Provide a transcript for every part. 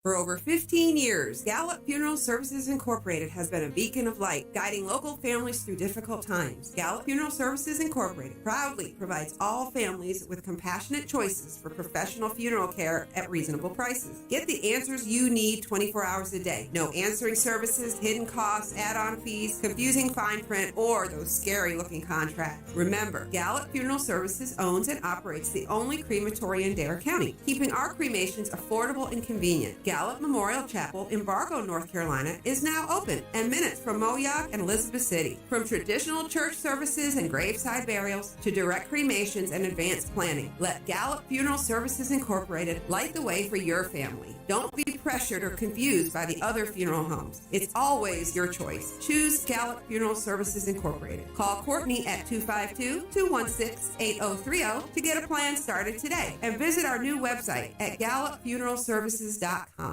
For over 15 years, Gallup Funeral Services Incorporated has been a beacon of light, guiding local families through difficult times. Gallup Funeral Services Incorporated proudly provides all families with compassionate choices for professional funeral care at reasonable prices. Get the answers you need 24 hours a day. No answering services, hidden costs, add-on fees, confusing fine print, or those scary-looking contracts. Remember, Gallup Funeral Services owns and operates the only crematory in Dare County, keeping our cremations affordable and convenient. Gallup Memorial Chapel in Bargo, North Carolina is now open and minutes from Moyock and Elizabeth City. From traditional church services and graveside burials to direct cremations and advanced planning, let Gallup Funeral Services Incorporated light the way for your family. Don't be pressured or confused by the other funeral homes. It's always your choice. Choose Gallup Funeral Services Incorporated. Call Courtney at 252-216-8030 to get a plan started today and visit our new website at gallupfuneralservices.com.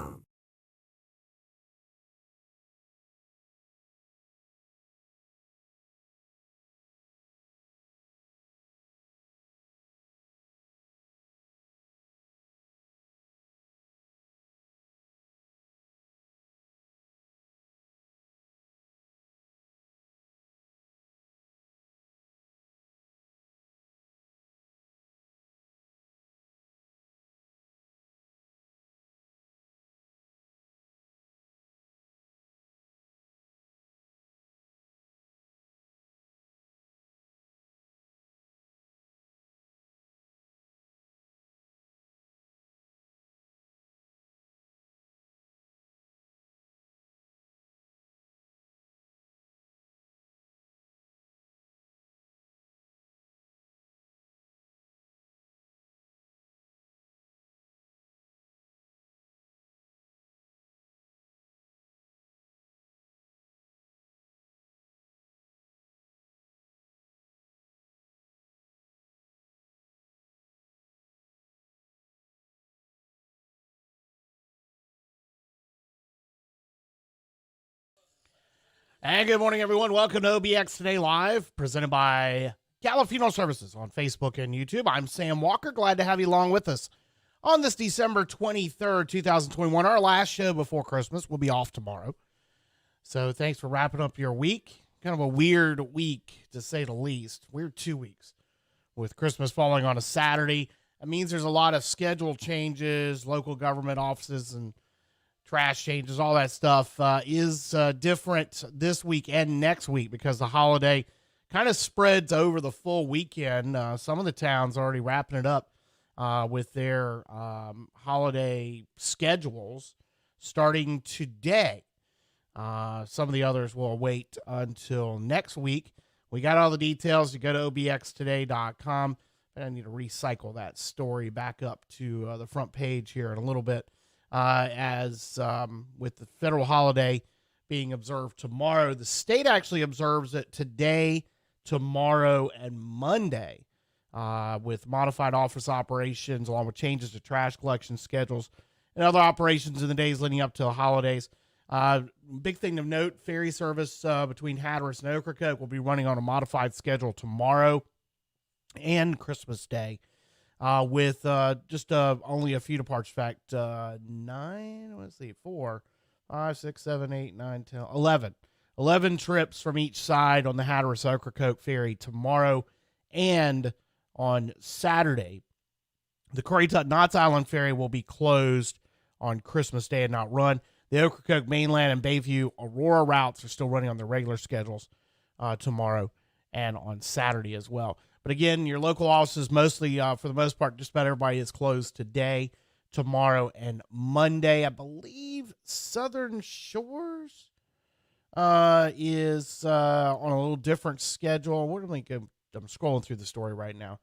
And good morning, everyone. Welcome to OBX Today Live, presented by Gallup Funeral Services on Facebook and YouTube. I'm Sam Walker. Glad to have you along with us on this December 23rd, 2021, our last show before Christmas. We'll be off tomorrow. So thanks for wrapping up your week. Kind of a weird week, to say the least. Weird 2 weeks with Christmas falling on a Saturday. That means there's a lot of schedule changes, local government offices and trash changes, all that stuff is different this week and next week because the holiday kind of spreads over the full weekend. Some of the towns are already wrapping it up with their holiday schedules starting today. Some of the others will wait until next week. We got all the details. You go to obxtoday.com. And I need to recycle that story back up to the front page here in a little bit. As with the federal holiday being observed tomorrow, the state actually observes it today, tomorrow, and Monday with modified office operations along with changes to trash collection schedules and other operations in the days leading up to the holidays. Big thing of note, ferry service between Hatteras and Ocracoke will be running on a modified schedule tomorrow and Christmas Day. With just only a few departures. In fact, 4, 5, 6, 7, 8, 9, 10, 11. 11 trips from each side on the Hatteras Ocracoke ferry tomorrow and on Saturday. The Currituck Knott's Island ferry will be closed on Christmas Day and not run. The Ocracoke Mainland and Bayview Aurora routes are still running on their regular schedules tomorrow and on Saturday as well. But again, your local offices mostly, for the most part, just about everybody is closed today, tomorrow, and Monday. I believe Southern Shores is on a little different schedule. What do I think? I'm scrolling through the story right now.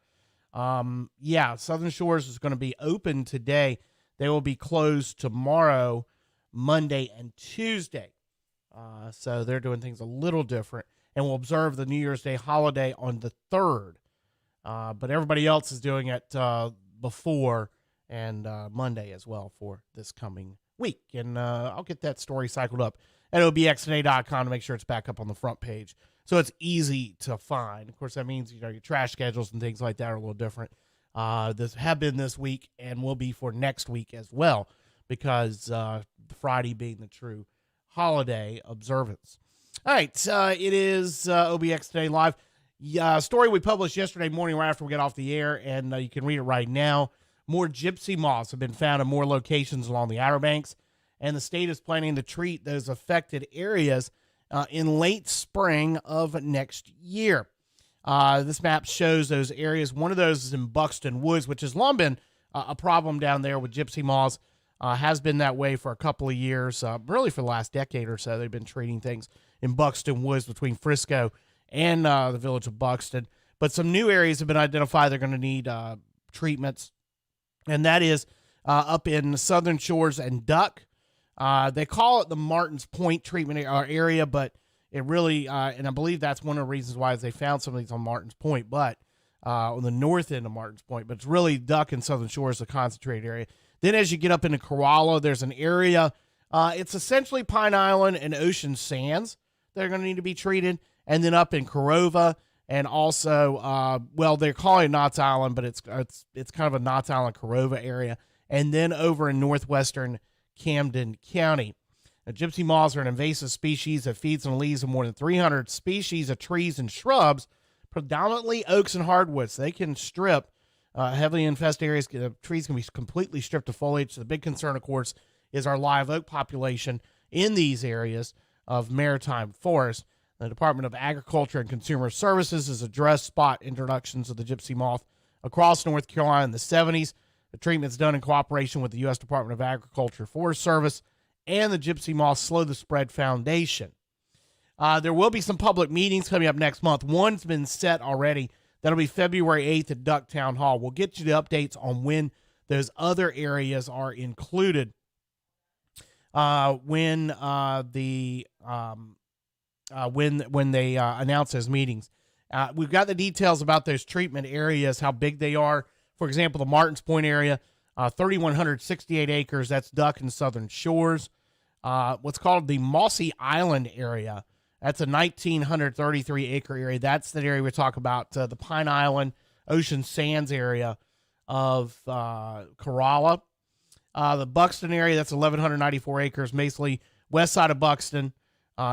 Southern Shores is going to be open today. They will be closed tomorrow, Monday, and Tuesday. So they're doing things a little different. And we'll observe the New Year's Day holiday on the 3rd. But everybody else is doing it before and Monday as well for this coming week. And I'll get that story cycled up at obxtoday.com to make sure it's back up on the front page so it's easy to find. Of course, that means your trash schedules and things like that are a little different. This have been this week and will be for next week as well. because Friday being the true holiday observance. All right, it is OBX Today Live. Story we published yesterday morning right after we got off the air, and you can read it right now. More gypsy moths have been found in more locations along the Outer Banks, and the state is planning to treat those affected areas in late spring of next year. This map shows those areas. One of those is in Buxton Woods, which has long been a problem down there with gypsy moths. Has been that way for a couple of years, really for the last decade or so. They've been treating things in Buxton Woods between Frisco and the village of Buxton. But some new areas have been identified. They're going to need treatments, and that is up in Southern Shores and Duck. They call it the Martins Point treatment area, but it really, and I believe that's one of the reasons why they found some of these on Martins Point, but on the north end of Martins Point. But it's really Duck and Southern Shores, the concentrated area. Then as you get up into Corolla, there's an area. It's essentially Pine Island and Ocean Sands that are going to need to be treated. And then up in Corova, and also, they're calling it Knott's Island, but it's kind of a Knott's Island, Corova area. And then over in northwestern Camden County. Now, gypsy moths are an invasive species that feeds on the leaves of more than 300 species of trees and shrubs, predominantly oaks and hardwoods. They can strip heavily infested areas. Trees can be completely stripped of foliage. So the big concern, of course, is our live oak population in these areas of maritime forest. The Department of Agriculture and Consumer Services has addressed spot introductions of the gypsy moth across North Carolina in the 70s. The treatment's done in cooperation with the U.S. Department of Agriculture Forest Service and the Gypsy Moth Slow the Spread Foundation. There will be some public meetings coming up next month. One's been set already. That'll be February 8th at Duck Town Hall. We'll get you the updates on when those other areas are included. When they announce those meetings. We've got the details about those treatment areas, how big they are. For example, the Martins Point area, 3,168 acres. That's Duck and Southern Shores. What's called the Mossy Island area. That's a 1,933 acre area. That's the area we talk about, the Pine Island, Ocean Sands area of Corolla. The Buxton area, that's 1,194 acres, basically west side of Buxton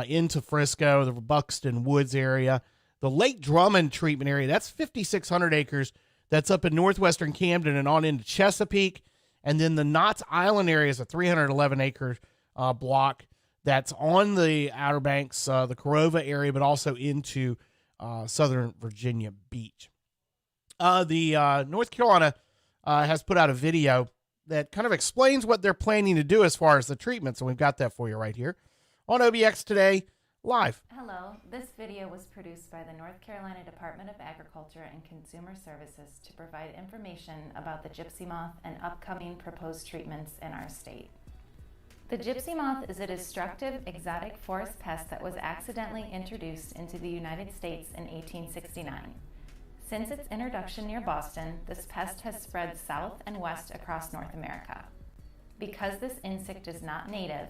into Frisco, the Buxton Woods area. The Lake Drummond treatment area, that's 5,600 acres. That's up in northwestern Camden and on into Chesapeake. And then the Knott's Island area is a 311 acre block that's on the Outer Banks, the Corova area, but also into southern Virginia Beach. The North Carolina has put out a video that kind of explains what they're planning to do as far as the treatment. So we've got that for you right here on OBX Today Live. Hello, this video was produced by the North Carolina Department of Agriculture and Consumer Services to provide information about the gypsy moth and upcoming proposed treatments in our state. The gypsy moth is a destructive exotic forest pest that was accidentally introduced into the United States in 1869. Since its introduction near Boston, this pest has spread south and west across North America. Because this insect is not native,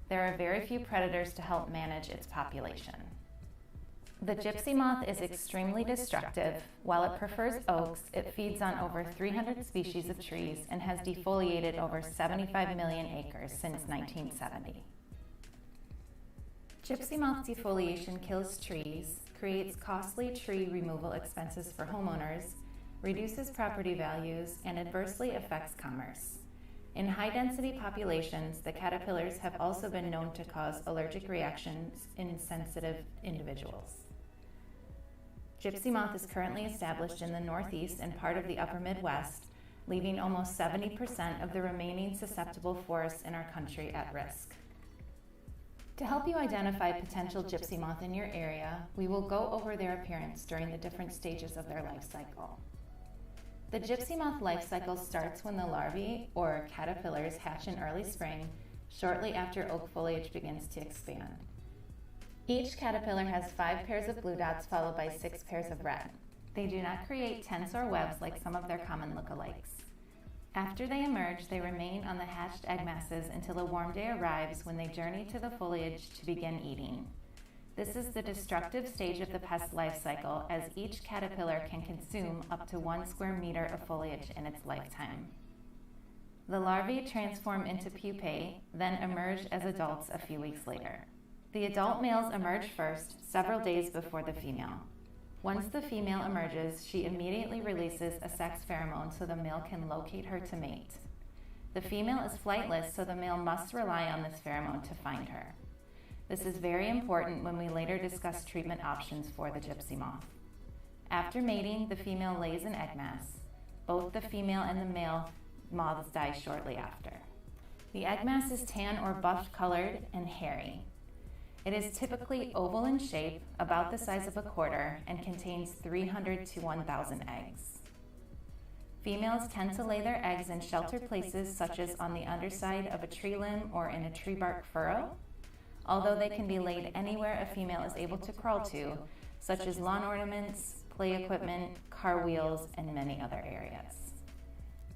there are very few predators to help manage its population. The gypsy moth is extremely destructive. While it prefers oaks, it feeds on over 300 species of trees and has defoliated over 75 million acres since 1970. Gypsy moth defoliation kills trees, creates costly tree removal expenses for homeowners, reduces property values, and adversely affects commerce. In high-density populations, the caterpillars have also been known to cause allergic reactions in sensitive individuals. Gypsy moth is currently established in the Northeast and part of the upper Midwest, leaving almost 70% of the remaining susceptible forests in our country at risk. To help you identify potential gypsy moth in your area, we will go over their appearance during the different stages of their life cycle. The gypsy moth life cycle starts when the larvae, or caterpillars, hatch in early spring, shortly after oak foliage begins to expand. Each caterpillar has 5 pairs of blue dots followed by 6 pairs of red. They do not create tents or webs like some of their common lookalikes. After they emerge, they remain on the hatched egg masses until a warm day arrives when they journey to the foliage to begin eating. This is the destructive stage of the pest life cycle, as each caterpillar can consume up to 1 square meter of foliage in its lifetime. The larvae transform into pupae, then emerge as adults a few weeks later. The adult males emerge first, several days before the female. Once the female emerges, she immediately releases a sex pheromone so the male can locate her to mate. The female is flightless, so the male must rely on this pheromone to find her. This is very important when we later discuss treatment options for the gypsy moth. After mating, the female lays an egg mass. Both the female and the male moths die shortly after. The egg mass is tan or buff colored and hairy. It is typically oval in shape, about the size of a quarter, and contains 300 to 1,000 eggs. Females tend to lay their eggs in sheltered places such as on the underside of a tree limb or in a tree bark furrow, although they can be laid anywhere a female is able to crawl to, such as lawn ornaments, play equipment, car wheels, and many other areas.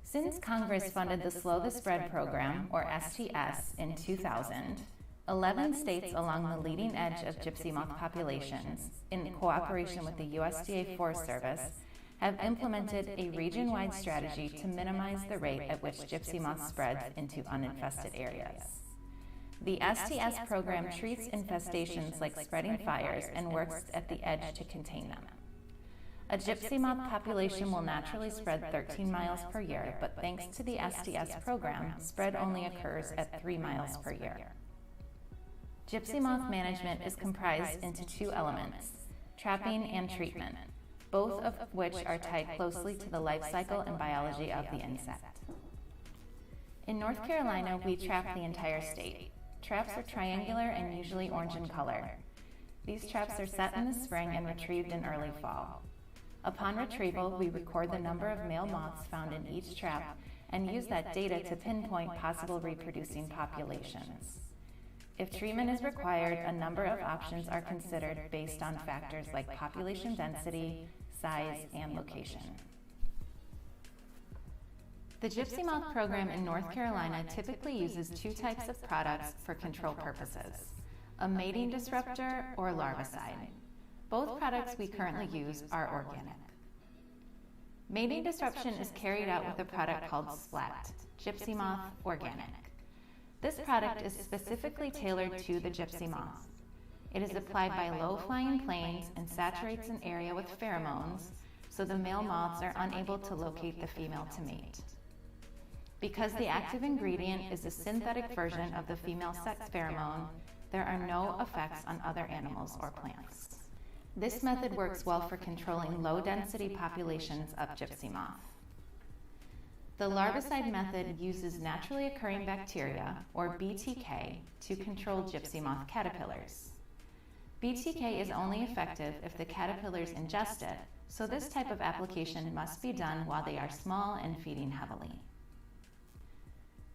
Since Congress funded the Slow the Spread program, or STS, in 2000, 11 states along the leading edge of gypsy moth populations, in cooperation with the USDA Forest Service, have implemented a region-wide strategy to minimize the rate at which gypsy moth spreads into uninfested areas. The STS program treats infestations like spreading fires and works at the edge to contain them. A gypsy moth population will naturally spread 13 miles per year, but thanks to the STS program, spread only occurs at 3 miles per year. Gypsy moth management is comprised into two elements, trapping and treatment, both of which are tied closely to the life cycle and biology of the insect. In North Carolina, we trap the entire state. Traps are triangular and usually orange in color. These traps are set in the spring and retrieved in early fall. Upon retrieval, we record the number of male moths found in each trap and use that data to pinpoint possible reproducing populations. If treatment is required, a number of options are considered based on factors like population density, size, and location. The gypsy moth program in North Carolina typically uses two types of products for control purposes, a mating disruptor or larvicide. Both products we currently use are organic. Mating disruption is carried out with a product called Splat, Gypsy Moth Organic. This product is specifically tailored to the gypsy moth. It is applied by low-flying planes and saturates an area with pheromones, so the male moths are unable to locate the female to mate. Because the active ingredient is a synthetic version of the female sex pheromone, there are no effects on other animals or plants. This method works well for controlling low-density populations of gypsy moth. The larvicide method uses naturally occurring bacteria, or BTK, to control gypsy moth caterpillars. BTK is only effective if the caterpillars ingest it, so this type of application must be done while they are small and feeding heavily.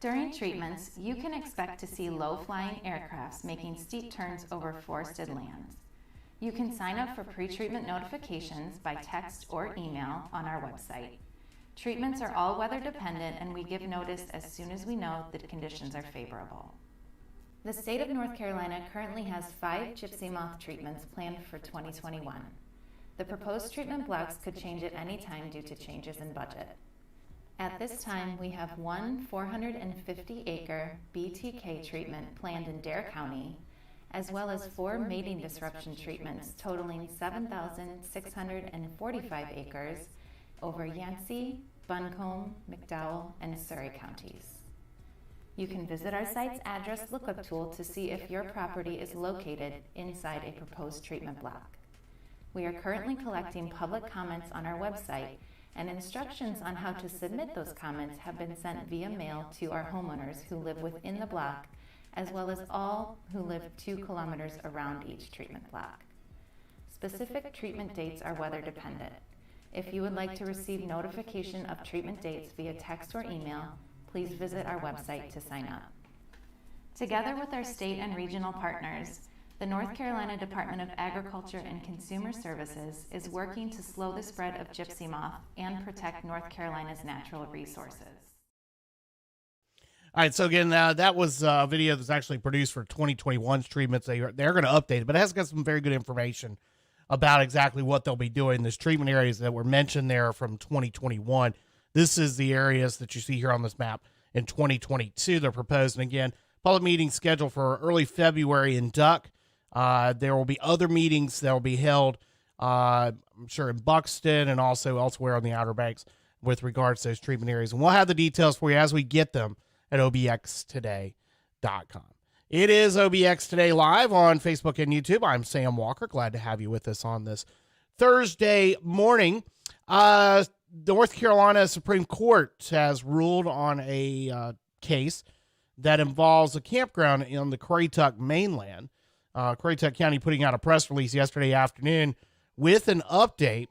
During treatments, you can expect to see low-flying aircrafts making steep turns over forested lands. You can sign up for pre-treatment notifications by text or email on our website. Treatments are all weather dependent, and we give notice as soon as we know that conditions are favorable. The state of North Carolina currently has 5 gypsy moth treatments planned for 2021. The proposed treatment blocks could change at any time due to changes in budget. At this time, we have one 450-acre BTK treatment planned in Dare County, as well as 4 mating disruption treatments totaling 7,645 acres over Yancey, Buncombe, McDowell, and Surrey counties. You can visit our site's address lookup tool to see if your property is located inside a proposed treatment block. We are currently collecting public comments on our website, and instructions on how to submit those comments have been sent via mail to our homeowners who live within the block, as well as all who live 2 kilometers around each treatment block. Specific treatment dates are weather dependent. If you would like to receive notification of treatment dates via text or email, please visit our website to sign up. Together with our state and regional partners, the North Carolina Department of Agriculture and Consumer Services is working to slow the spread of gypsy moth and protect North Carolina's natural resources. All right, so again, that was a video that's actually produced for 2021's treatments. They're going to update it, but it has got some very good information about exactly what they'll be doing. Those treatment areas that were mentioned there from 2021. This is the areas that you see here on this map. in 2022. They're proposing again public meetings scheduled for early February in Duck. There will be other meetings that will be held, I'm sure, in Buxton and also elsewhere on the Outer Banks with regards to those treatment areas. And we'll have the details for you as we get them at obxtoday.com. It is OBX Today Live on Facebook and YouTube. I'm Sam Walker. Glad to have you with us on this Thursday morning. The North Carolina Supreme Court has ruled on a case that involves a campground in the Currituck mainland. Currituck County putting out a press release yesterday afternoon with an update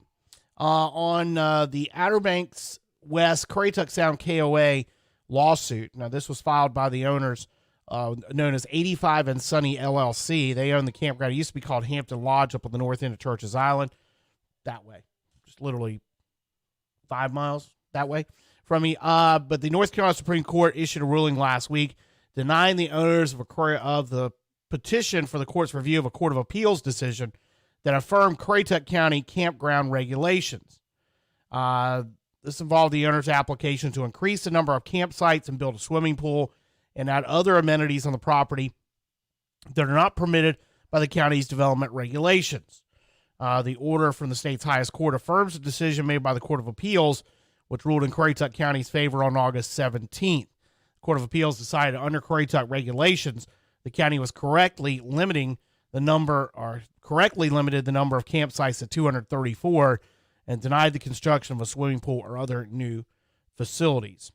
on the Outer Banks West Currituck Sound KOA lawsuit. Now, this was filed by the owners known as 85 and Sunny LLC. They own the campground. It used to be called Hampton Lodge up on the north end of Churches Island. That way. Just literally 5 miles that way from me. But the North Carolina Supreme Court issued a ruling last week denying the owners of the petition for the court's review of a Court of Appeals decision that affirmed Currituck County campground regulations. This involved the owner's application to increase the number of campsites and build a swimming pool and add other amenities on the property that are not permitted by the county's development regulations. The order from the state's highest court affirms the decision made by the Court of Appeals, which ruled in Currituck County's favor on August 17th. The Court of Appeals decided under Currituck regulations, the county was correctly limited the number of campsites to 234 and denied the construction of a swimming pool or other new facilities.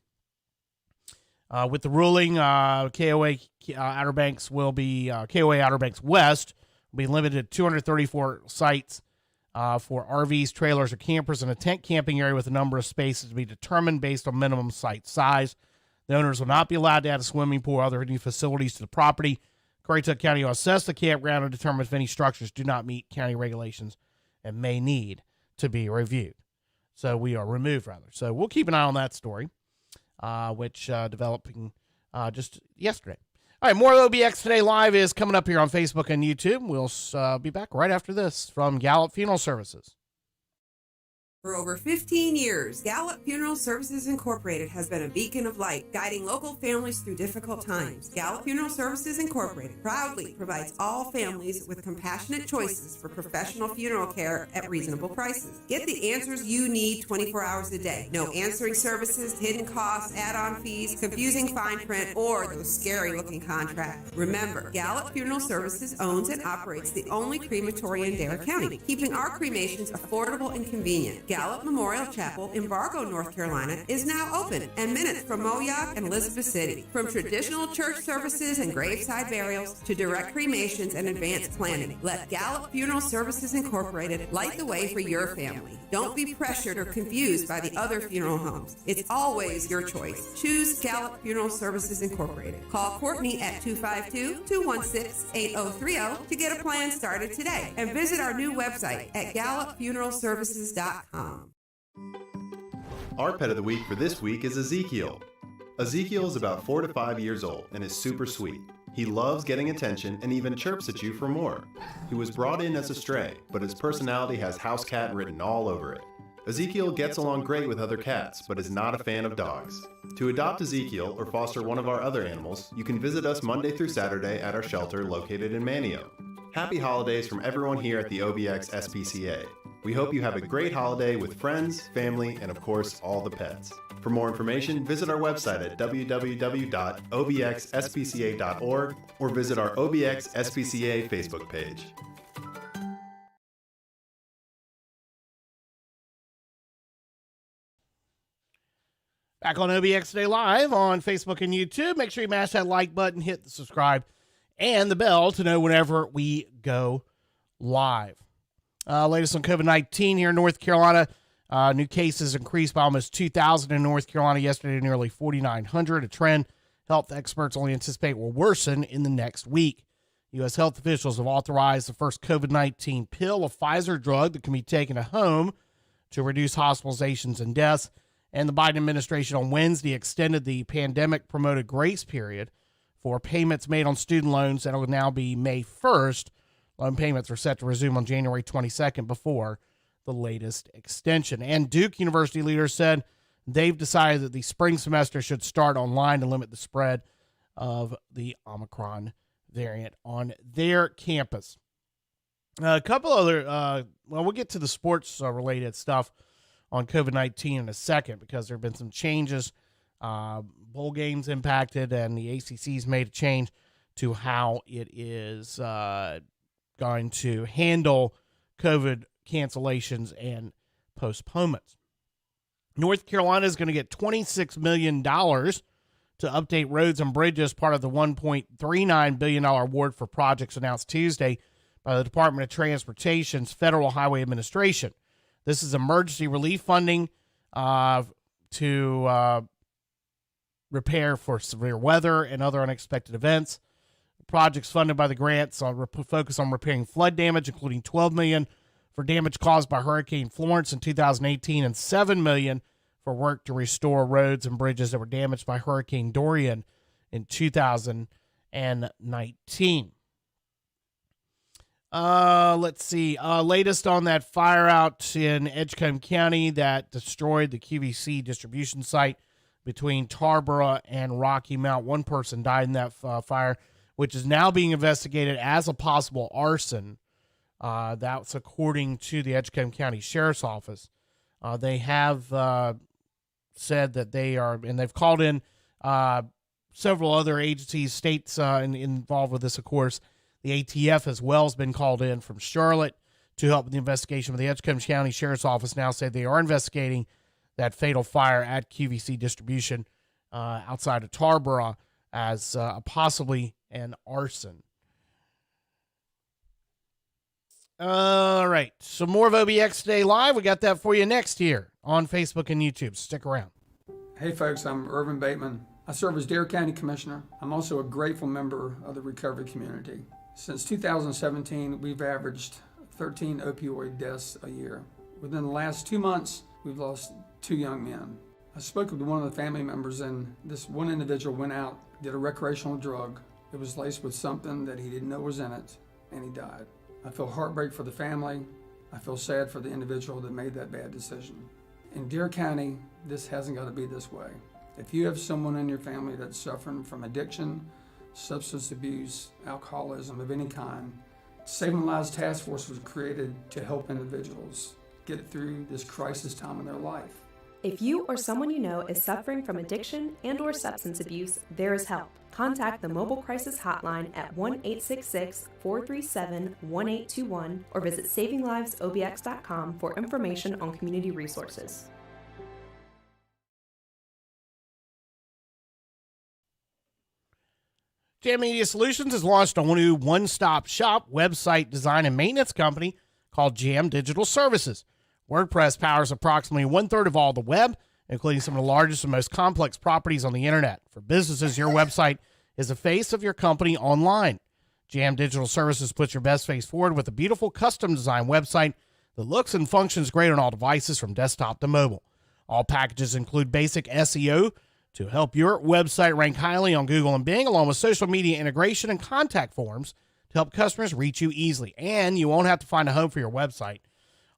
With the ruling, KOA Outer Banks West will be limited to 234 sites for RVs, trailers, or campers in a tent camping area with a number of spaces to be determined based on minimum site size. The owners will not be allowed to add a swimming pool or other new facilities to the property. Currituck County will assess the campground and determine if any structures do not meet county regulations and may need to be reviewed. So we are removed, rather. So we'll keep an eye on that story, which developing just yesterday. All right, more OBX Today Live is coming up here on Facebook and YouTube. We'll be back right after this from Gallup Funeral Services. For over 15 years, Gallup Funeral Services Incorporated has been a beacon of light, guiding local families through difficult times. Gallup Funeral Services Incorporated proudly provides all families with compassionate choices for professional funeral care at reasonable prices. Get the answers you need 24 hours a day. No answering services, hidden costs, add-on fees, confusing fine print, or those scary-looking contracts. Remember, Gallup Funeral Services owns and operates the only crematory in Dare County, keeping our cremations affordable and convenient. Gallup Memorial Chapel in Bargo, North Carolina is now open and minutes from Moyock and Elizabeth City. From traditional church services and graveside burials to direct cremations and advanced planning, let Gallup Funeral Services Incorporated light the way for your family. Don't be pressured or confused by the other funeral homes. It's always your choice. Choose Gallup Funeral Services Incorporated. Call Courtney at 252-216-8030 to get a plan started today and visit our new website at gallupfuneralservices.com. Our pet of the week for this week is Ezekiel. Ezekiel is about 4 to 5 years old and is super sweet. He loves getting attention and even chirps at you for more. He was brought in as a stray, but his personality has house cat written all over it. Ezekiel gets along great with other cats, but is not a fan of dogs. To adopt Ezekiel or foster one of our other animals, you can visit us Monday through Saturday at our shelter located in Manio. Happy holidays from everyone here at the OBX SPCA. We hope you have a great holiday with friends, family, and of course, all the pets. For more information, visit our website at www.obxspca.org or visit our OBX SPCA Facebook page. Back on OBX Today Live on Facebook and YouTube. Make sure you mash that like button, hit the subscribe, and the bell to know whenever we go live. Latest on COVID-19 here in North Carolina. New cases increased by almost 2,000 in North Carolina yesterday to nearly 4,900, a trend health experts only anticipate will worsen in the next week. U.S. health officials have authorized the first COVID-19 pill, a Pfizer drug that can be taken at home to reduce hospitalizations and deaths. And the Biden administration on Wednesday extended the pandemic-promoted grace period for payments made on student loans that will now be May 1st. Loan payments are set to resume on January 22nd before the latest extension. And Duke University leaders said they've decided that the spring semester should start online to limit the spread of the Omicron variant on their campus. A couple other, we'll get to the sports related stuff on COVID-19 in a second, because there have been some changes. Bowl games impacted, and the ACC's made a change to how it is going to handle COVID cancellations and postponements. North Carolina is going to get $26 million to update roads and bridges, part of the $1.39 billion award for projects announced Tuesday by the Department of Transportation's Federal Highway Administration. This is emergency relief funding to repair for severe weather and other unexpected events. Projects funded by the grants focus on repairing flood damage, including $12 million for damage caused by Hurricane Florence in 2018 and $7 million for work to restore roads and bridges that were damaged by Hurricane Dorian in 2019. Let's see. Latest on that fire out in Edgecombe County that destroyed the QVC distribution site between Tarboro and Rocky Mount. One person died in that fire, which is now being investigated as a possible arson. That's according to the Edgecombe County Sheriff's Office. They have said that they are, and they've called in several other agencies, states involved with this, of course. The ATF as well has been called in from Charlotte to help with the investigation. But the Edgecombe County Sheriff's Office now said they are investigating that fatal fire at QVC distribution outside of Tarboro as possibly an arson. All right, some more of OBX Today Live. We got that for you next here on Facebook and YouTube. Stick around. Hey folks, I'm Irvin Bateman. I serve as Dare County Commissioner. I'm also a grateful member of the recovery community. Since 2017, we've averaged 13 opioid deaths a year. Within the last 2 months, we've lost 2 young men. I spoke with one of the family members, and this one individual went out, did a recreational drug. It was laced with something that he didn't know was in it, and he died. I feel heartbreak for the family. I feel sad for the individual that made that bad decision. In Dare County, this hasn't got to be this way. If you have someone in your family that's suffering from addiction, substance abuse, alcoholism of any kind, Saving Lives Task Force was created to help individuals get through this crisis time in their life. If you or someone you know is suffering from addiction and/or substance abuse, there is help. Contact the Mobile Crisis Hotline at 1-866-437-1821 or visit SavingLivesOBX.com for information on community resources. Jam Media Solutions has launched a new one-stop shop website design and maintenance company called Jam Digital Services. WordPress powers approximately 1/3 of all the web, including some of the largest and most complex properties on the internet. For businesses, your website is the face of your company online. Jam Digital Services puts your best face forward with a beautiful custom design website that looks and functions great on all devices from desktop to mobile. All packages include basic SEO to help your website rank highly on Google and Bing, along with social media integration and contact forms to help customers reach you easily. And you won't have to find a home for your website.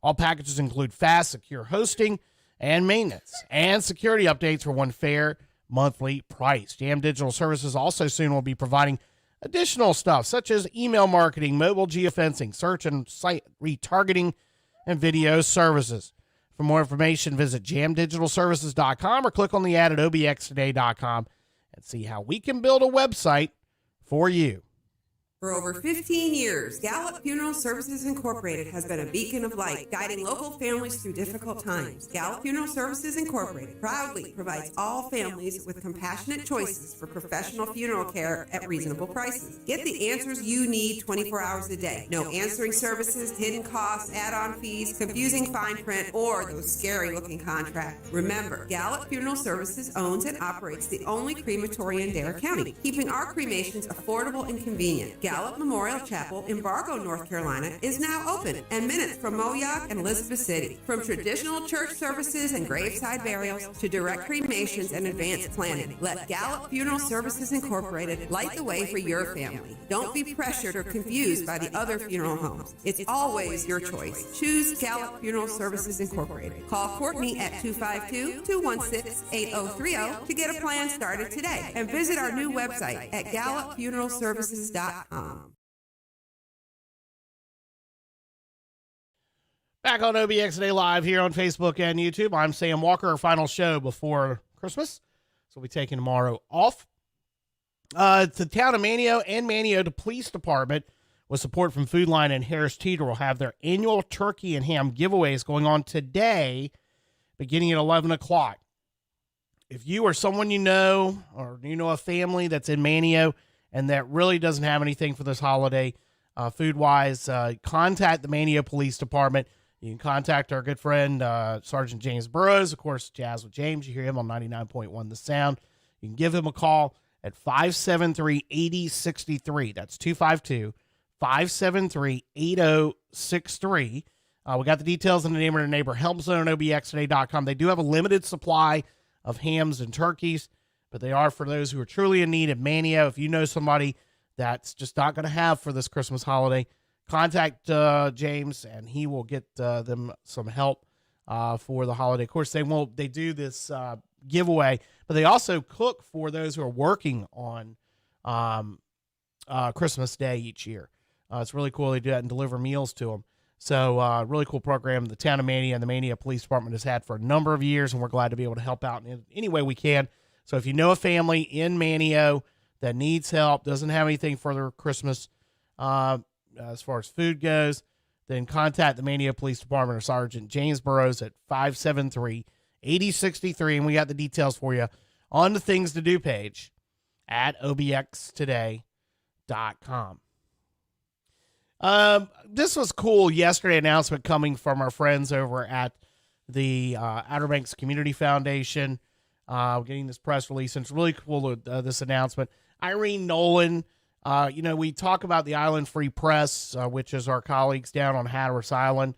All packages include fast, secure hosting and maintenance and security updates for one fair monthly price. Jam Digital Services also soon will be providing additional stuff such as email marketing, mobile geofencing, search and site retargeting, and video services. For more information, visit jamdigitalservices.com or click on the ad at obxtoday.com and see how we can build a website for you. For over 15 years, Gallup Funeral Services Incorporated has been a beacon of light, guiding local families through difficult times. Gallup Funeral Services Incorporated proudly provides all families with compassionate choices for professional funeral care at reasonable prices. Get the answers you need 24 hours a day. No answering services, hidden costs, add-on fees, confusing fine print, or those scary-looking contracts. Remember, Gallup Funeral Services owns and operates the only crematory in Dare County, keeping our cremations affordable and convenient. Gallup Gallup Memorial Chapel in Bargo, North Carolina is now open and minutes from Moyock and Elizabeth City. From traditional church services and graveside burials to direct cremations and advanced planning, let Gallup Funeral Services Incorporated light the way for your family. Don't be pressured or confused by the other funeral homes. It's always your choice. Choose Gallup Funeral Services Incorporated. Call Courtney at 252-216-8030 to get a plan started today. And visit our new website at gallupfuneralservices.com. Back on OBX Today Live here on Facebook and YouTube. I'm Sam Walker, our final show before Christmas. So we'll be taking tomorrow off. The town of Manio and Manio, the police department, with support from Food Line and Harris Teeter, will have their annual turkey and ham giveaways going on today, beginning at 11 o'clock. If you or someone you know, or you know a family that's in Manio and that really doesn't have anything for this holiday, food-wise, contact the Manio Police Department. You can contact our good friend, Sergeant James Burrows, of course, Jazz with James. You hear him on 99.1 The Sound. You can give him a call at 573-8063. That's 252-573-8063. We got the details in the Neighbor to Neighbor Help Zone on OBXtoday.com. They do have a limited supply of hams and turkeys, but they are for those who are truly in need of Manio. If you know somebody that's just not going to have for this Christmas holiday, contact James, and he will get them some help for the holiday. Of course, they do this giveaway, but they also cook for those who are working on Christmas Day each year. It's really cool. They do that and deliver meals to them. So really cool program the town of Mania and the Mania Police Department has had for a number of years, and we're glad to be able to help out in any way we can. So if you know a family in Manio that needs help, doesn't have anything for their Christmas as far as food goes, then contact the Mania Police Department or Sergeant James Burrows at 573-8063, and we got the details for you on the Things to Do page at obxtoday.com. This was cool yesterday, announcement coming from our friends over at the Outer Banks Community Foundation, getting this press release, and it's really cool, this announcement. Irene Nolan, we talk about the Island Free Press, which is our colleagues down on Hatteras Island,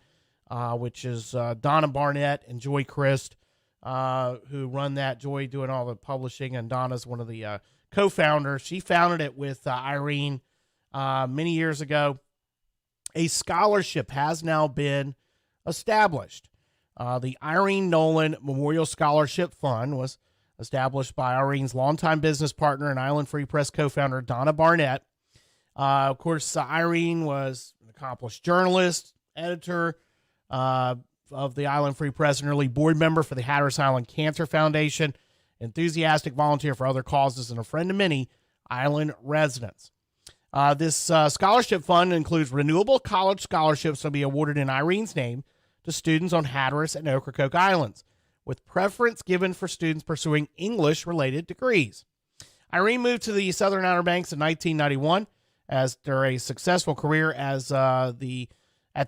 which is Donna Barnett and Joy Christ, who run that. Joy doing all the publishing, and Donna's one of the co-founders. She founded it with Irene many years ago. A scholarship has now been established. The Irene Nolan Memorial Scholarship Fund was established by Irene's longtime business partner and Island Free Press co-founder Donna Barnett. Of course, Irene was an accomplished journalist, editor of the Island Free Press, and early board member for the Hatteras Island Cancer Foundation, enthusiastic volunteer for other causes, and a friend to many island residents. This scholarship fund includes renewable college scholarships that will be awarded in Irene's name to students on Hatteras and Ocracoke Islands, with preference given for students pursuing English-related degrees. Irene moved to the Southern Outer Banks in 1991 after a successful career at the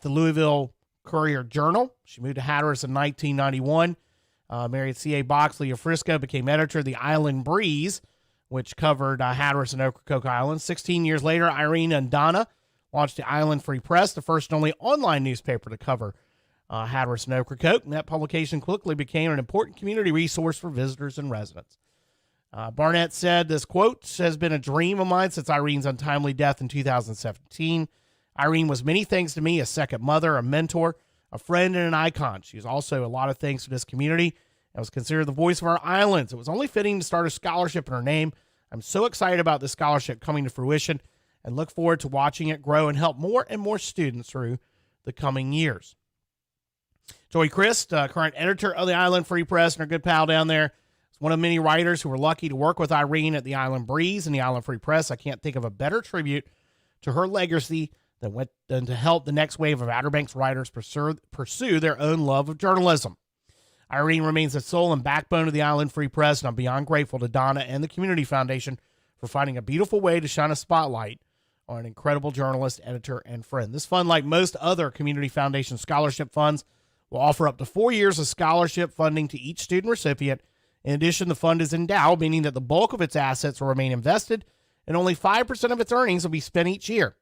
Louisville Courier-Journal. She moved to Hatteras in 1991, married C.A. Boxley of Frisco, became editor of the Island Breeze, which covered Hatteras and Ocracoke Islands. 16 years later, Irene and Donna launched the Island Free Press, the first and only online newspaper to cover Hatteras and Ocracoke, and that publication quickly became an important community resource for visitors and residents. Barnett said, this quote has been a dream of mine since Irene's untimely death in 2017. Irene was many things to me: a second mother, a mentor, a friend, and an icon. She was also a lot of things to this community and was considered the voice of our islands. It was only fitting to start a scholarship in her name. I'm so excited about this scholarship coming to fruition and look forward to watching it grow and help more and more students through the coming years. Joy Christ, current editor of the Island Free Press and our good pal down there, is one of many writers who were lucky to work with Irene at the Island Breeze and the Island Free Press. I can't think of a better tribute to her legacy than to help the next wave of Outer Banks writers pursue their own love of journalism. Irene remains the soul and backbone of the Island Free Press, and I'm beyond grateful to Donna and the Community Foundation for finding a beautiful way to shine a spotlight on an incredible journalist, editor, and friend. This fund, like most other Community Foundation scholarship funds, will offer up to 4 years of scholarship funding to each student recipient. In addition, the fund is endowed, meaning that the bulk of its assets will remain invested and only 5% of its earnings will be spent each year.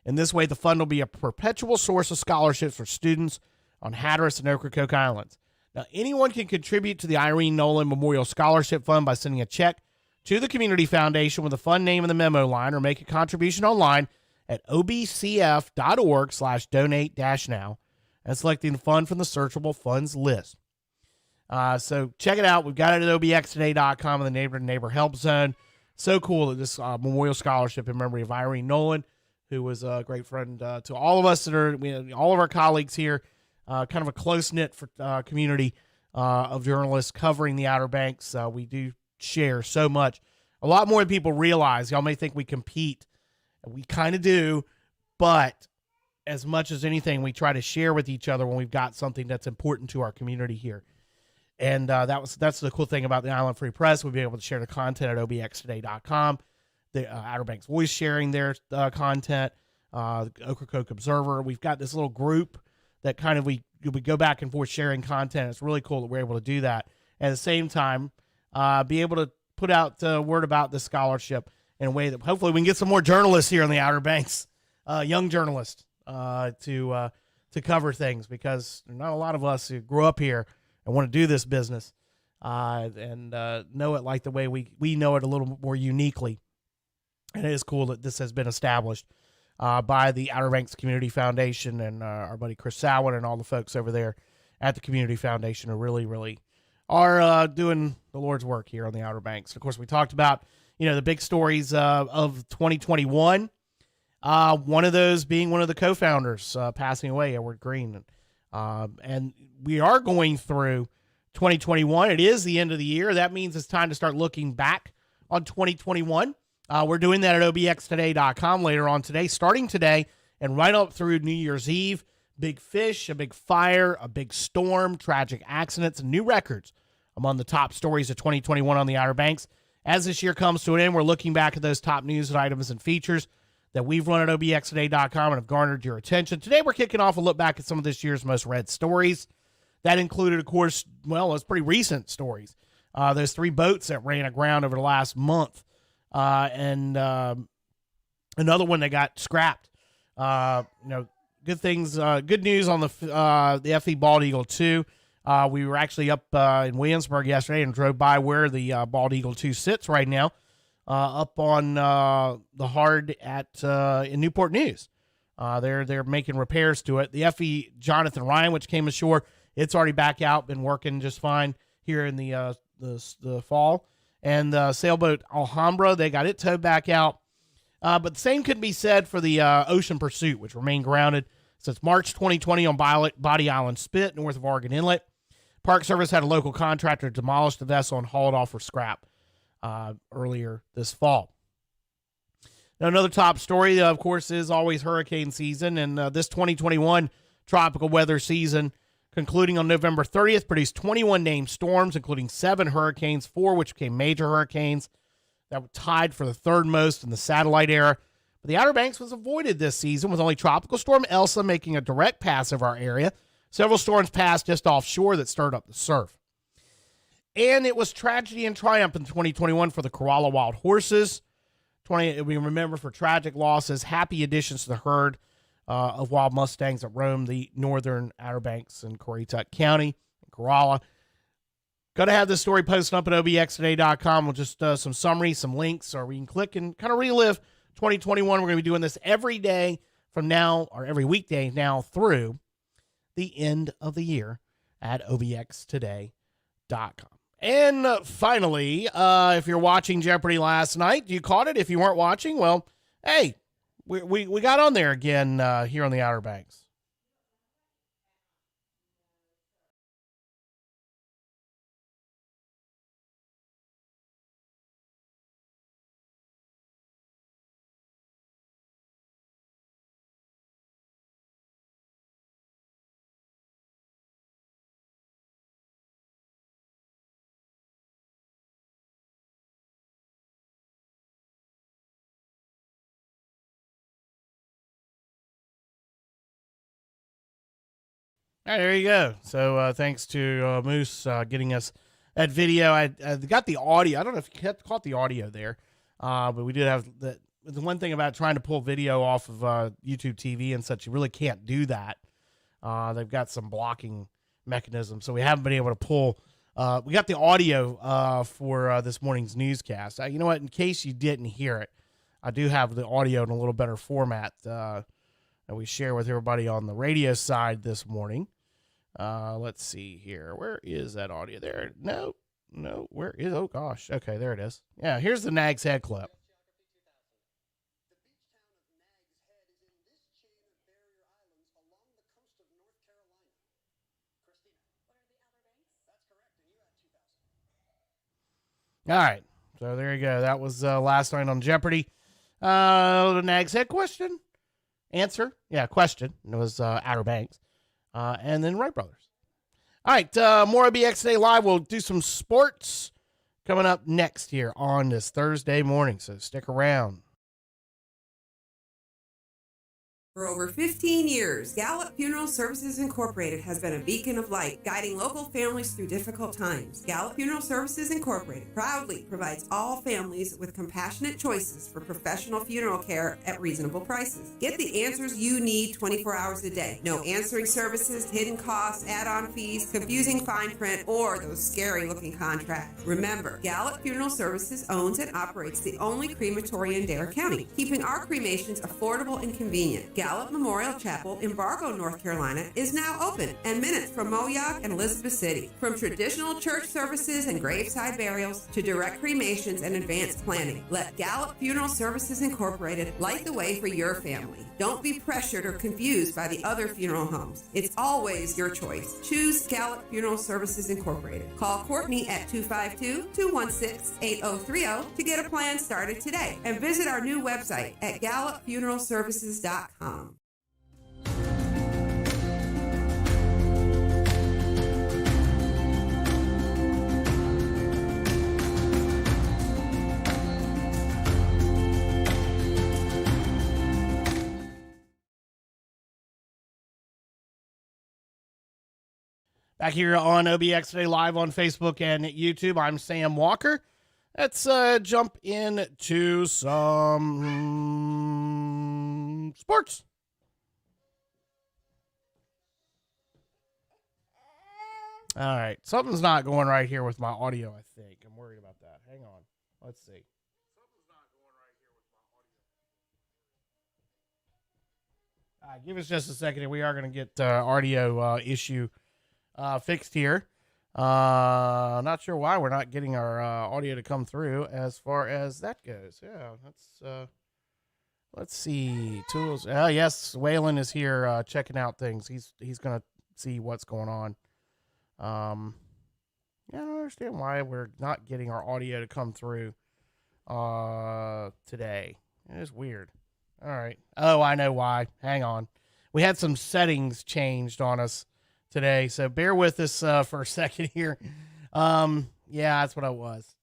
In this way, the fund will be a perpetual source of scholarships for students on Hatteras and Ocracoke Islands. Now, anyone can contribute to the Irene Nolan Memorial Scholarship Fund by sending a check to the Community Foundation with the fund name in the memo line, or make a contribution online at obcf.org/donate-now and selecting the fund from the searchable funds list. So check it out. We've got it at obxtoday.com in the Neighbor to Neighbor Help Zone. So cool that this memorial scholarship in memory of Irene Nolan, who was a great friend to all of us that are, all of our colleagues here, kind of a close-knit community of journalists covering the Outer Banks. We do share so much, a lot more than people realize. Y'all may think we compete, and we kind of do, but as much as anything, we try to share with each other when we've got something that's important to our community here. And that's the cool thing about the Island Free Press. We'll be able to share the content at obxtoday.com. The Outer Banks Voice sharing their content, Ocracoke Observer. We've got this little group that kind of we go back and forth sharing content. It's really cool that we're able to do that. At the same time, be able to put out word about the scholarship in a way that hopefully we can get some more journalists here in the Outer Banks, young journalists, to cover things, because there's not a lot of us who grew up here and want to do this business and know it like the way we know it, a little more uniquely. And it is cool that this has been established by the Outer Banks Community Foundation and our buddy Chris Sowen and all the folks over there at the Community Foundation who really, really are doing the Lord's work here on the Outer Banks. Of course, we talked about, the big stories of 2021. One of those being one of the co-founders passing away, Edward Green. And we are going through 2021. It is the end of the year. That means it's time to start looking back on 2021. We're doing that at obxtoday.com later on today, starting today and right up through New Year's Eve. Big fish, a big fire, a big storm, tragic accidents, and new records among the top stories of 2021 on the Outer Banks. As this year comes to an end, we're looking back at those top news items and features that we've run at obxtoday.com and have garnered your attention. Today, we're kicking off a look back at some of this year's most read stories. That included, of course, it's pretty recent stories. Those 3 boats that ran aground over the last month. And another one that got scrapped. Good things, good news on the FE Bald Eagle 2. We were actually up in Williamsburg yesterday and drove by where the Bald Eagle 2 sits right now, up on the hard in Newport News. They're making repairs to it. The FE Jonathan Ryan, which came ashore, it's already back out, been working just fine here in the fall. And the sailboat Alhambra, they got it towed back out. But the same could be said for the Ocean Pursuit, which remained grounded since March 2020 on Body Island Spit, north of Oregon Inlet. Park Service had a local contractor demolish the vessel and haul it off for scrap earlier this fall. Now, another top story, of course, is always hurricane season. And this 2021 tropical weather season, concluding on November 30th, produced 21 named storms, including 7 hurricanes, 4 which became major hurricanes that were tied for the third most in the satellite era. But the Outer Banks was avoided this season, with only Tropical Storm Elsa making a direct pass over our area. Several storms passed just offshore that stirred up the surf. And it was tragedy and triumph in 2021 for the Corolla Wild Horses. We remember for tragic losses, happy additions to the herd of wild Mustangs that roam the northern Outer Banks in Currituck County, Corolla. Going to have this story posted up at obxtoday.com with just some summary, some links, or we can click and kind of relive 2021. We're going to be doing this every day from now, or every weekday now through the end of the year at obxtoday.com. And finally, if you're watching Jeopardy last night, you caught it. If you weren't watching, well, hey, we got on there again here on the Outer Banks. All right, there you go. So thanks to Moose getting us that video. I got the audio. I don't know if you caught the audio there. But we did have the one thing about trying to pull video off of YouTube TV and such, you really can't do that. They've got some blocking mechanisms, so we haven't been able to pull. We got the audio for this morning's newscast. You know what? In case you didn't hear it, I do have the audio in a little better format that we share with everybody on the radio side this morning. Let's see here. Where is that audio? There. No. Where is? Oh gosh. Okay, there it is. Yeah, here's the Nags Head clip. All right, so there you go. That was last night on Jeopardy. The Nags Head question. Answer. Yeah, question. It was Outer Banks. And then Wright Brothers. All right, more OBX Today Live. We'll do some sports coming up next here on this Thursday morning, so stick around. For over 15 years, Gallup Funeral Services Incorporated has been a beacon of light, guiding local families through difficult times. Gallup Funeral Services Incorporated proudly provides all families with compassionate choices for professional funeral care at reasonable prices. Get the answers you need 24 hours a day. No answering services, hidden costs, add-on fees, confusing fine print, or those scary-looking contracts. Remember, Gallup Funeral Services owns and operates the only crematory in Dare County, keeping our cremations affordable and convenient. Gallup Memorial Chapel in Bargo, North Carolina is now open and minutes from Moyock and Elizabeth City. From traditional church services and graveside burials to direct cremations and advanced planning, let Gallup Funeral Services Incorporated light the way for your family. Don't be pressured or confused by the other funeral homes. It's always your choice. Choose Gallup Funeral Services Incorporated. Call Courtney at 252-216-8030 to get a plan started today. And visit our new website at gallupfuneralservices.com. Back here on OBX Today Live on Facebook and YouTube, I'm Sam Walker. Let's jump into some sports. All right. Something's not going right here with my audio, I think. I'm worried about that. Hang on. Let's see. Something's not going right here with my audio. All right, give us just a second here. We are going to get audio issue fixed here. Not sure why we're not getting our audio to come through as far as that goes. Yeah, let's see. Tools. Yes, Waylon is here checking out things. He's going to see what's going on. Yeah, I don't understand why we're not getting our audio to come through today. It is weird. All right. Oh, I know why. Hang on. We had some settings changed on us today, so bear with us for a second here. Yeah, that's what it was.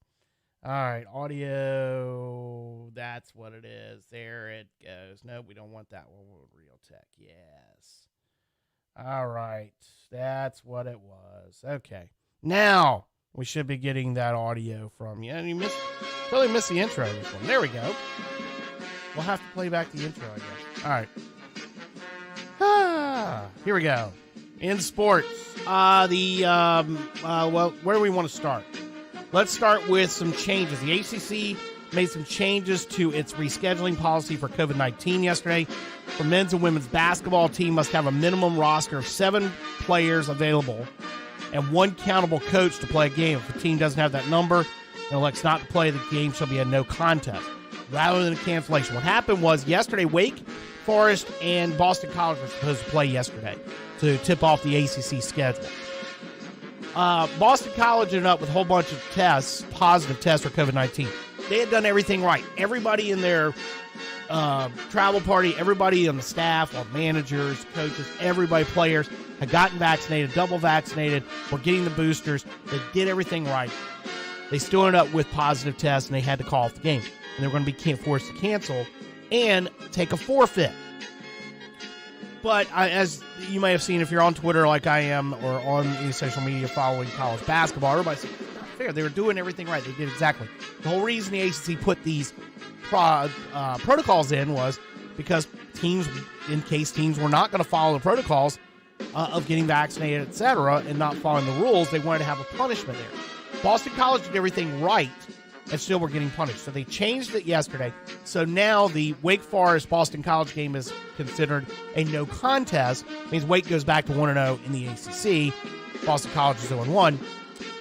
All right, audio, that's what it is. There it goes. No, we don't want that one. We want Real Tech. Yes. All right, that's what it was. Okay, now we should be getting that audio from you. And you totally missed the intro of this one. There we go. We'll have to play back the intro, I guess. All right. Here we go. In sports, well, where do we want to start? Let's start with some changes. The ACC made some changes to its rescheduling policy for COVID-19 yesterday. For men's and women's basketball, team must have a minimum roster of 7 players available and 1 countable coach to play a game. If the team doesn't have that number and elects not to play, the game shall be a no contest rather than a cancellation. What happened was yesterday, Wake Forest and Boston College were supposed to play yesterday to tip off the ACC schedule. Boston College ended up with a whole bunch of tests, positive tests for COVID-19. They had done everything right. Everybody in their travel party, everybody on the staff, or managers, coaches, everybody, players, had gotten vaccinated, double vaccinated, were getting the boosters. They did everything right. They still ended up with positive tests, and they had to call off the game. And they were going to be forced to cancel and take a forfeit. But as you may have seen, if you're on Twitter like I am or on any social media following college basketball, everybody's saying, fair. They were doing everything right. They did exactly. The whole reason the ACC put these protocols in was because teams, in case teams were not going to follow the protocols of getting vaccinated, etc., and not following the rules, they wanted to have a punishment there. Boston College did everything right and still were getting punished. So they changed it yesterday. So now the Wake Forest-Boston College game is considered a no contest. It means Wake goes back to 1-0 in the ACC. Boston College is 0-1,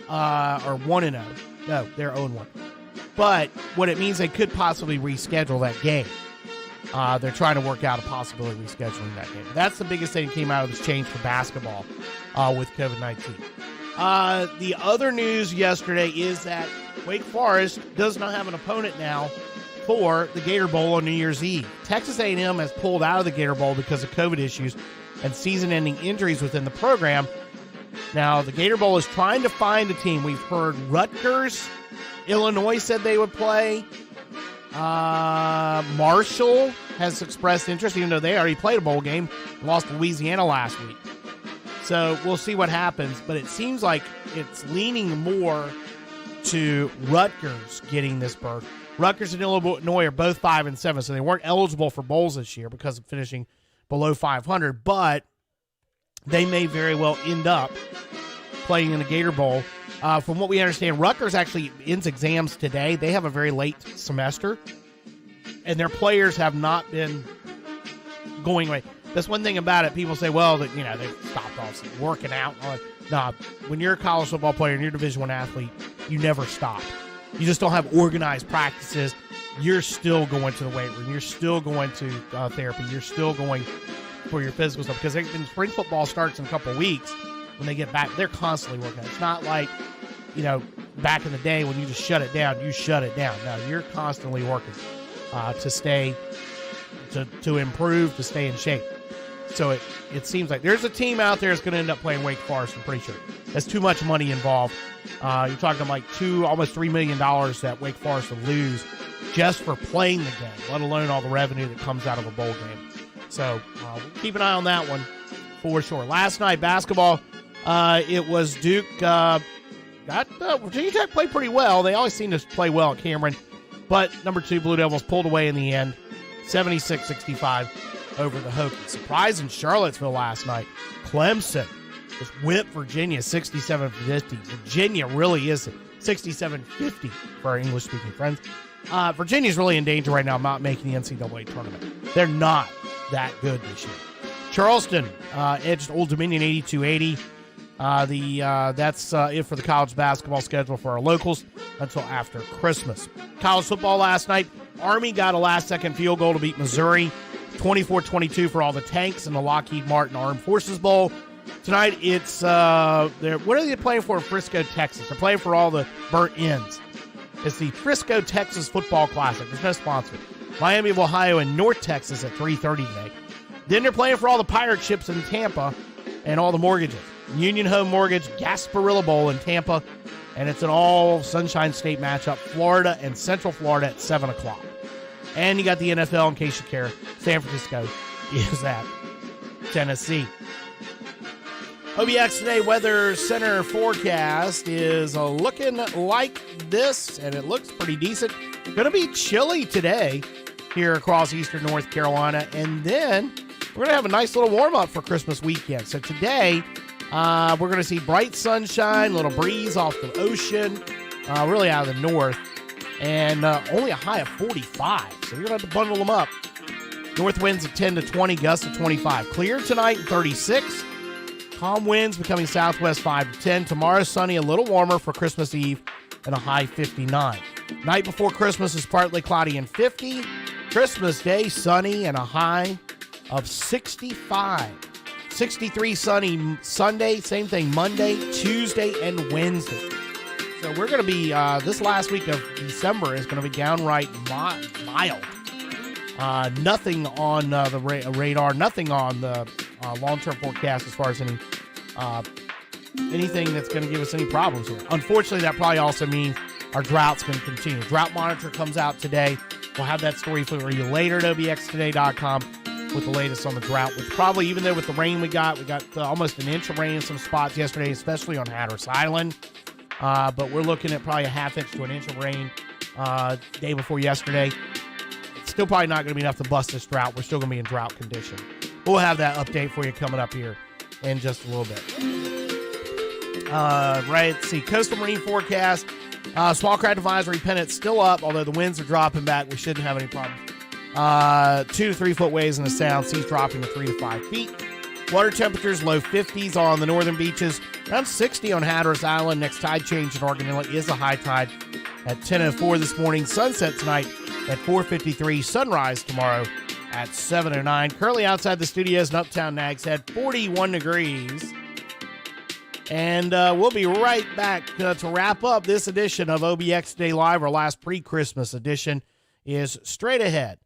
or 1-0. No, they're 0-1. But what it means, they could possibly reschedule that game. They're trying to work out a possibility of rescheduling that game. That's the biggest thing that came out of this change for basketball with COVID-19. The other news yesterday is that Wake Forest does not have an opponent now for the Gator Bowl on New Year's Eve. Texas A&M has pulled out of the Gator Bowl because of COVID issues and season-ending injuries within the program. Now, the Gator Bowl is trying to find a team. We've heard Rutgers, Illinois said they would play. Marshall has expressed interest, even though they already played a bowl game, lost to Louisiana last week. So we'll see what happens, but it seems like it's leaning more to Rutgers getting this berth. Rutgers and Illinois are both 5-7, so they weren't eligible for bowls this year because of finishing below 500, but they may very well end up playing in the Gator Bowl. From what we understand, Rutgers actually ends exams today. They have a very late semester, and their players have not been going away. That's one thing about it. People say, well, that they've stopped off working out. Nah, when you're a college football player and you're a Division I athlete, you never stop. You just don't have organized practices. You're still going to the weight room. You're still going to therapy. You're still going for your physical stuff. Because when spring football starts in a couple of weeks, when they get back, they're constantly working. It's not like, back in the day when you just shut it down, you shut it down. No, you're constantly working to stay, to improve, to stay in shape. So it seems like there's a team out there that's going to end up playing Wake Forest, I'm pretty sure. There's too much money involved. You're talking like almost $3 million that Wake Forest will lose just for playing the game, let alone all the revenue that comes out of a bowl game. So we'll keep an eye on that one for sure. Last night, basketball, it was Duke. Virginia Tech played pretty well. They always seem to play well at Cameron. But number 2, Blue Devils pulled away in the end, 76-65 over the Hokies. Surprise in Charlottesville last night. Clemson just whipped Virginia 67-50. Virginia really is 67-50 for our English-speaking friends. Virginia's really in danger right now of not making the NCAA tournament. They're not that good this year. Charleston edged Old Dominion 82-80. That's it for the college basketball schedule for our locals until after Christmas. College football last night, Army got a last-second field goal to beat Missouri, 24-22 for all the Tanks in the Lockheed Martin Armed Forces Bowl. Tonight, it's what are they playing for in Frisco, Texas? They're playing for all the burnt ends. It's the Frisco, Texas Football Classic. There's no sponsor. Miami of Ohio and North Texas at 3:30 today. Then they're playing for all the pirate ships in Tampa and all the mortgages. Union Home Mortgage, Gasparilla Bowl in Tampa, and it's an all-Sunshine State matchup, Florida and Central Florida at 7 o'clock. And you got the NFL, in case you care. San Francisco is at Tennessee. OBX Today Weather Center forecast is looking like this, and it looks pretty decent. Going to be chilly today here across eastern North Carolina, and then we're going to have a nice little warm-up for Christmas weekend. So today, we're going to see bright sunshine, a little breeze off the ocean, really out of the north, and only a high of 45. So you're going to have to bundle them up. North winds of 10 to 20, gusts of 25. Clear tonight, 36. Calm winds becoming southwest 5 to 10. Tomorrow, sunny, a little warmer for Christmas Eve, and a high 59. Night before Christmas is partly cloudy and 50. Christmas Day, sunny, and a high of 65. 63 sunny Sunday, same thing Monday, Tuesday, and Wednesday. So we're going to be, this last week of December is going to be downright mild. Nothing on the radar, nothing on the long-term forecast as far as anything that's going to give us any problems here. Unfortunately, that probably also means our drought's going to continue. Drought monitor comes out today. We'll have that story for you later at obxtoday.com with the latest on the drought. With probably, even though with the rain we got almost an inch of rain in some spots yesterday, especially on Hatteras Island. but we're looking at probably a half inch to an inch of rain day before yesterday. It's still probably not going to be enough to bust this drought. We're still going to be in drought condition. We'll have that update for you coming up here in just a little bit. Right, let's see, coastal marine forecast. Small craft advisory pennant still up, although the winds are dropping back. We shouldn't have any problem. 2 to 3 foot waves in the sound, seas dropping to 3 to 5 feet. Water temperatures low 50s on the northern beaches, around 60 on Hatteras Island. Next tide change in Oregon Inlet is a high tide at 10:04 this morning. Sunset tonight at 4:53. Sunrise tomorrow at 7:09. Currently outside the studios in Uptown Nags Head, 41 degrees. And we'll be right back to wrap up this edition of OBX Today Live. Our last pre-Christmas edition is straight ahead.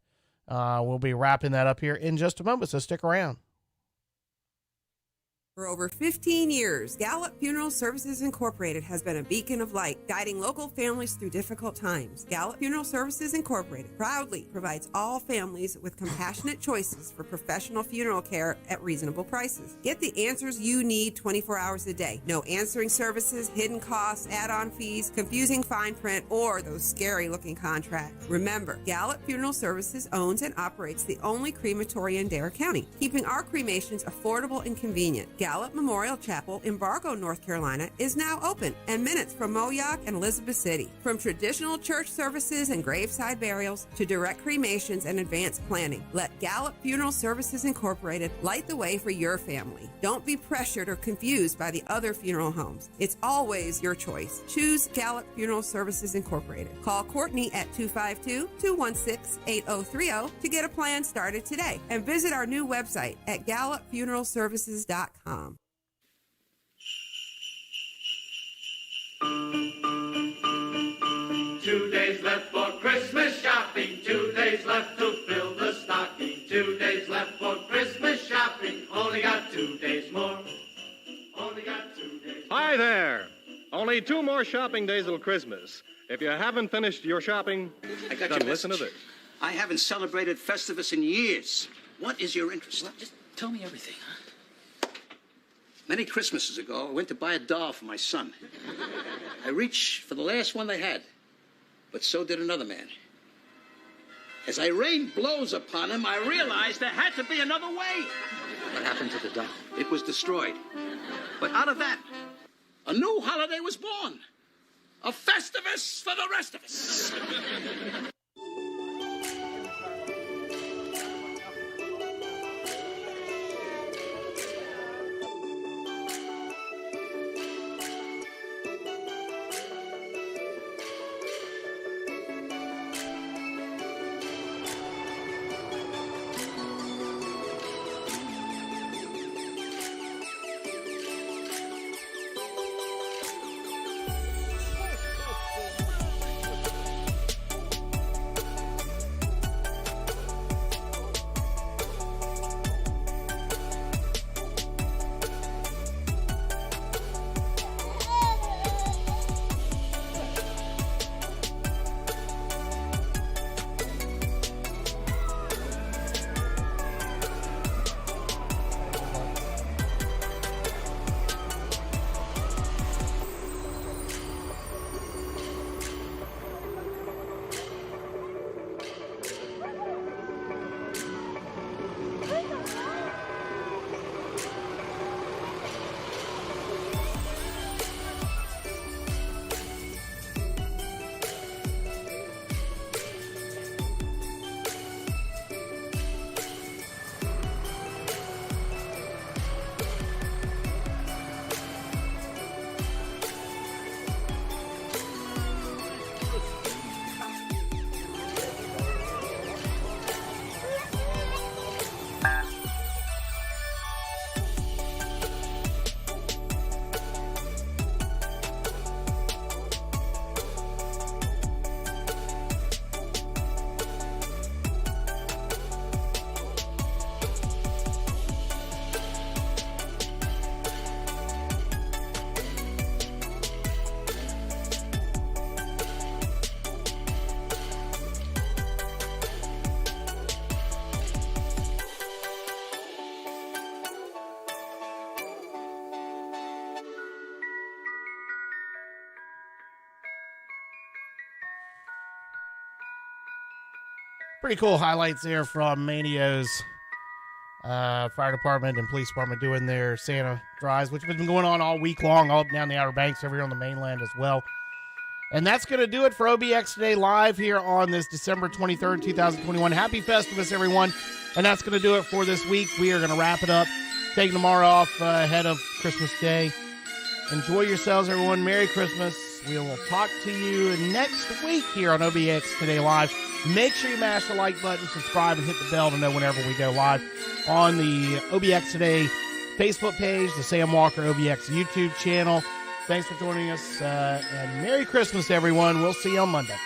We'll be wrapping that up here in just a moment, so stick around. For over 15 years, Gallup Funeral Services Incorporated has been a beacon of light, guiding local families through difficult times. Gallup Funeral Services Incorporated proudly provides all families with compassionate choices for professional funeral care at reasonable prices. Get the answers you need 24 hours a day. No answering services, hidden costs, add-on fees, confusing fine print, or those scary-looking contracts. Remember, Gallup Funeral Services owns and operates the only crematory in Dare County, keeping our cremations affordable and convenient. Gallup Memorial Chapel in Bargo, North Carolina is now open and minutes from Moyock and Elizabeth City. From traditional church services and graveside burials to direct cremations and advanced planning, let Gallup Funeral Services Incorporated light the way for your family. Don't be pressured or confused by the other funeral homes. It's always your choice. Choose Gallup Funeral Services Incorporated. Call Courtney at 252-216-8030 to get a plan started today, and visit our new website at gallupfuneralservices.com. 2 days left for Christmas shopping, 2 days left to fill the stocking, 2 days left for Christmas shopping, only got 2 days more, only got 2 days more. Hi there! Only 2 more shopping days till Christmas. If you haven't finished your shopping, I got then your listen to message. this. I haven't celebrated Festivus in years. What is your interest? Well, just tell me everything, huh? Many Christmases ago, I went to buy a doll for my son. I reached for the last one they had, but so did another man. As I rained blows upon him, I realized there had to be another way. What happened to the doll? It was destroyed. But out of that, a new holiday was born. A Festivus for the rest of us. Pretty cool highlights there from Manio's fire department and police department doing their Santa drives, which has been going on all week long, all up and down the Outer Banks, over here on the mainland as well. And that's going to do it for OBX Today Live here on this December 23rd, 2021. Happy Festivus, everyone. And that's going to do it for this week. We are going to wrap it up, taking tomorrow off ahead of Christmas Day. Enjoy yourselves, everyone. Merry Christmas. We will talk to you next week here on OBX Today Live. Make sure you mash the like button, subscribe, and hit the bell to know whenever we go live on the OBX Today Facebook page, the Sam Walker OBX YouTube channel. Thanks for joining us, and Merry Christmas, everyone. We'll see you on Monday.